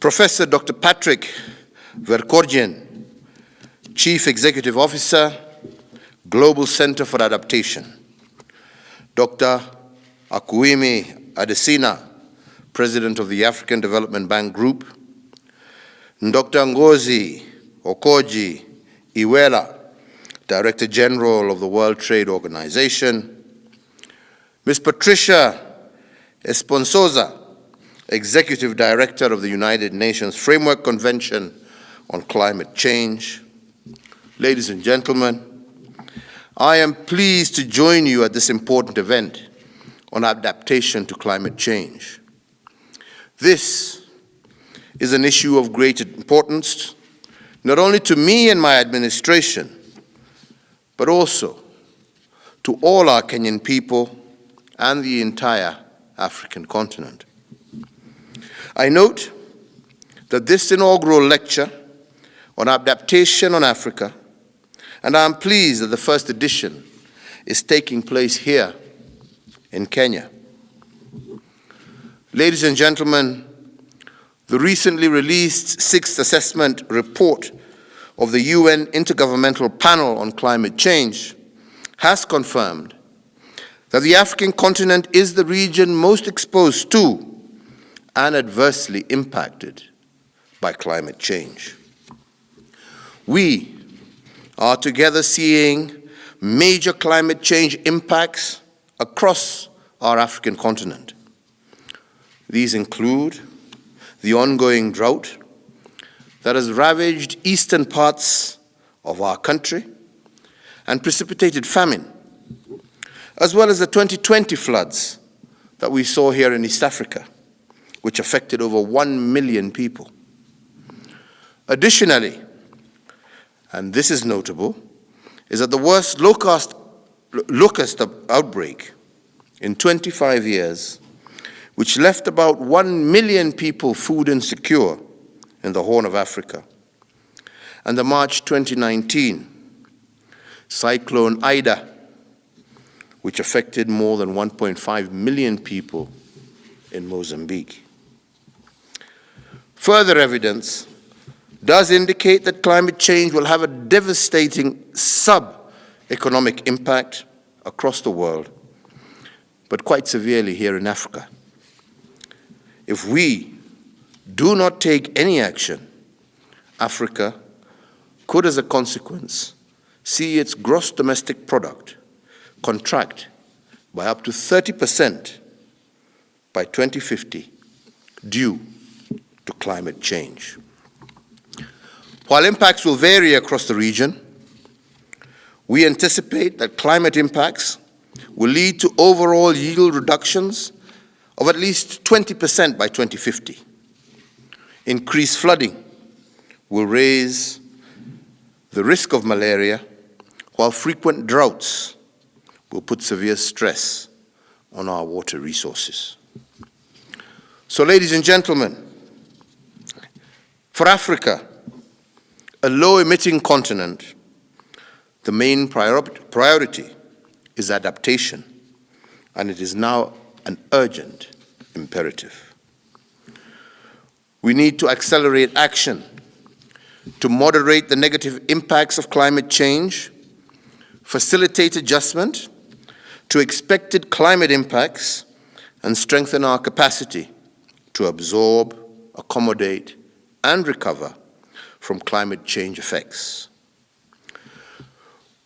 Professor Dr. Patrick Verkorjian, Chief Executive Officer, Global Center for Adaptation. Dr. Akuimi Adesina, President of the African Development Bank Group. Dr. Ngozi Okoji Iweala, Director General of the World Trade Organization. Ms. Patricia Esponsoza, Executive Director of the United Nations Framework Convention on Climate Change. Ladies and gentlemen, I am pleased to join you at this important event on adaptation to climate change. This is an issue of great importance, not only to me and my administration, but also to all our Kenyan people and the entire African continent. I note that this inaugural lecture on adaptation on Africa, and I am pleased that the first edition is taking place here in Kenya. Ladies and gentlemen, the recently released sixth assessment report of the UN Intergovernmental Panel on Climate Change has confirmed that the African continent is the region most exposed to and adversely impacted by climate change. We are together seeing major climate change impacts across our African continent. These include the ongoing drought that has ravaged eastern parts of our country and precipitated famine, as well as the 2020 floods that we saw here in East Africa, which affected over 1 million people. Additionally, and this is notable, is that the worst locust outbreak in 25 years, which left about 1 million people food insecure in the Horn of Africa, and the March 2019 Cyclone Ida, which affected more than 1.5 million people in Mozambique. Further evidence does indicate that climate change will have a devastating sub-economic impact across the world, but quite severely here in Africa. If we do not take any action, Africa could, as a consequence, see its gross domestic product contract by up to 30% by 2050 due to climate change. While impacts will vary across the region, we anticipate that climate impacts will lead to overall yield reductions of at least 20% by 2050. Increased flooding will raise the risk of malaria, while frequent droughts will put severe stress on our water resources. So, ladies and gentlemen, for Africa, a low-emitting continent, the main priority is adaptation, and it is now an urgent imperative. We need to accelerate action to moderate the negative impacts of climate change, facilitate adjustment to expected climate impacts, and strengthen our capacity to absorb, accommodate, and recover from climate change effects.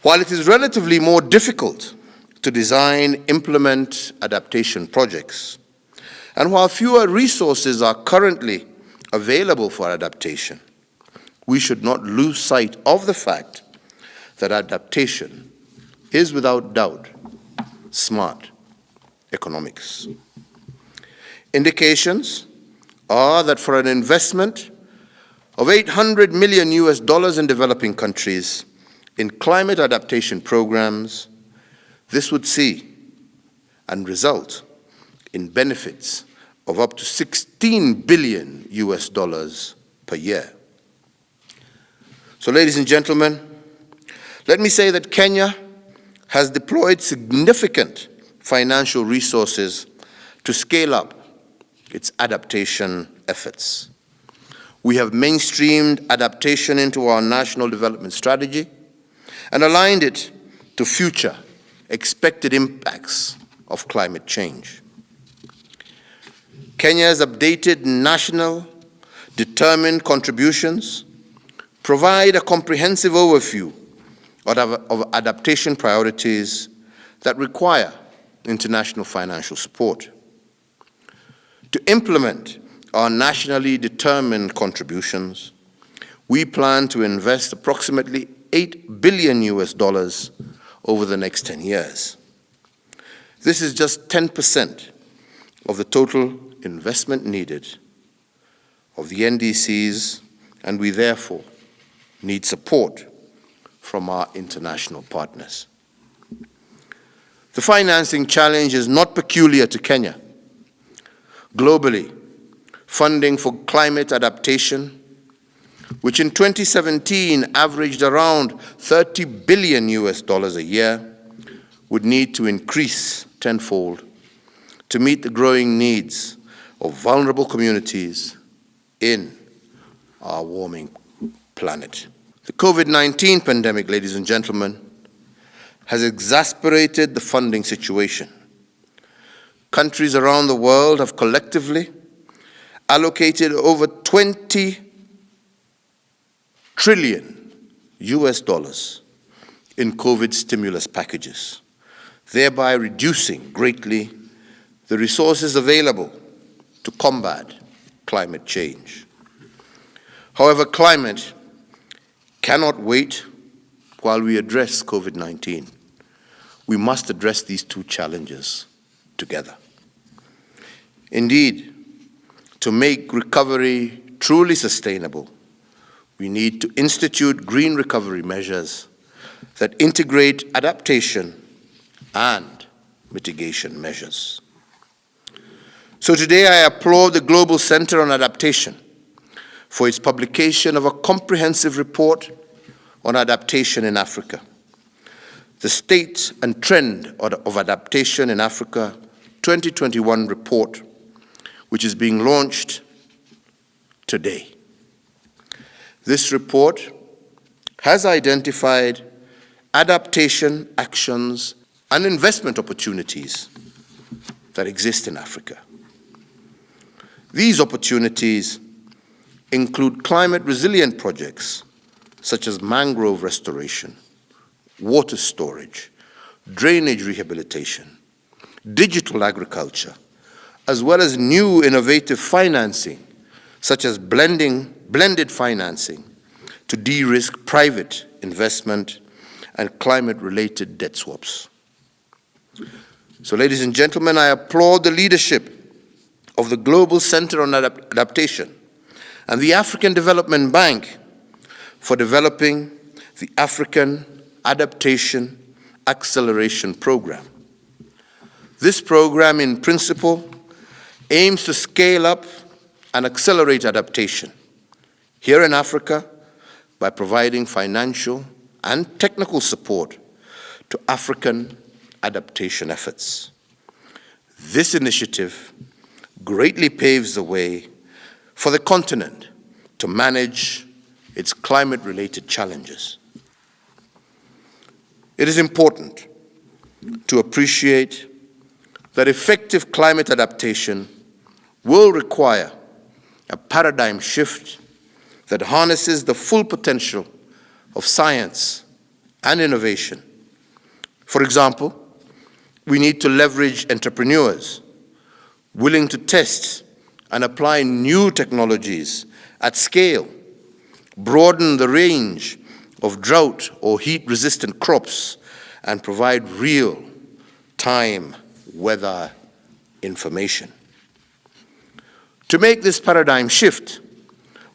While it is relatively more difficult to design, implement adaptation projects, and while fewer resources are currently available for adaptation, we should not lose sight of the fact that adaptation is without doubt smart economics. Indications are that for an investment of $800 million in developing countries in climate adaptation programs, this would see and result in benefits of up to $16 billion per year. So, ladies and gentlemen, let me say that Kenya has deployed significant financial resources to scale up its adaptation efforts. We have mainstreamed adaptation into our national development strategy and aligned it to future expected impacts of climate change. Kenya's updated national determined contributions provide a comprehensive overview of adaptation priorities that require international financial support. To implement our nationally determined contributions, we plan to invest approximately $8 billion over the next 10 years. This is just 10% of the total investment needed of the NDCs, and we therefore need support from our international partners. The financing challenge is not peculiar to Kenya. Globally, funding for climate adaptation, which in 2017 averaged around $30 billion a year, would need to increase tenfold to meet the growing needs of vulnerable communities in our warming planet. The COVID-19 pandemic, ladies and gentlemen, has exacerbated the funding situation. Countries around the world have collectively allocated over $20 trillion in COVID stimulus packages, thereby reducing greatly the resources available to combat climate change. However, climate cannot wait while we address COVID-19. We must address these two challenges together. Indeed, to make recovery truly sustainable, we need to institute green recovery measures that integrate adaptation and mitigation measures. So today I applaud the Global Center on Adaptation for its publication of a comprehensive report on adaptation in Africa. The State and Trend of Adaptation in Africa 2021 report, which is being launched today. This report has identified adaptation actions and investment opportunities that exist in Africa. These opportunities include climate resilient projects such as mangrove restoration, water storage, drainage rehabilitation, digital agriculture, as well as new innovative financing such as blended financing to de-risk private investment and climate-related debt swaps. So, ladies and gentlemen, I applaud the leadership of the Global Center on Adaptation and the African Development Bank for developing the African Adaptation Acceleration Program. This program, in principle, aims to scale up and accelerate adaptation here in Africa by providing financial and technical support to African adaptation efforts. This initiative greatly paves the way for the continent to manage its climate-related challenges. It is important to appreciate that effective climate adaptation will require a paradigm shift that harnesses the full potential of science and innovation. For example, we need to leverage entrepreneurs willing to test and apply new technologies at scale, broaden the range of drought or heat-resistant crops, and provide real-time weather information. To make this paradigm shift,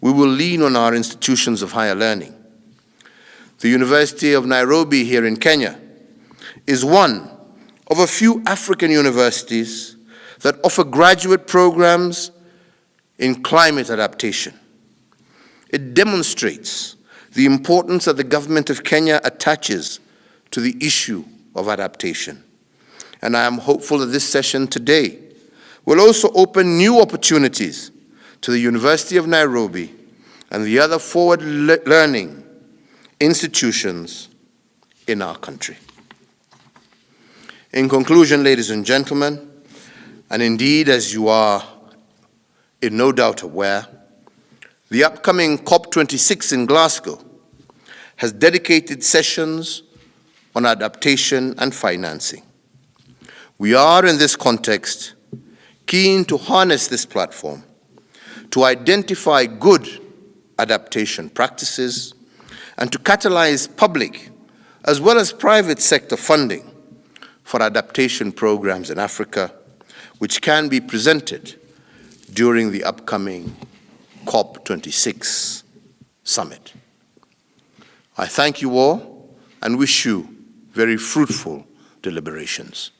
we will lean on our institutions of higher learning. The University of Nairobi here in Kenya is one of a few African universities that offer graduate programs in climate adaptation. It demonstrates the importance that the government of Kenya attaches to the issue of adaptation. And I am hopeful that this session today will also open new opportunities to the University of Nairobi and the other forward-learning institutions in our country. In conclusion, ladies and gentlemen, and indeed as you are in no doubt aware, the upcoming COP26 in Glasgow has dedicated sessions on adaptation and financing. We are, in this context, keen to harness this platform to identify good adaptation practices and to catalyze public as well as private sector funding for adaptation programs in Africa, which can be presented during the upcoming COP26 summit. I thank you all and wish you very fruitful deliberations.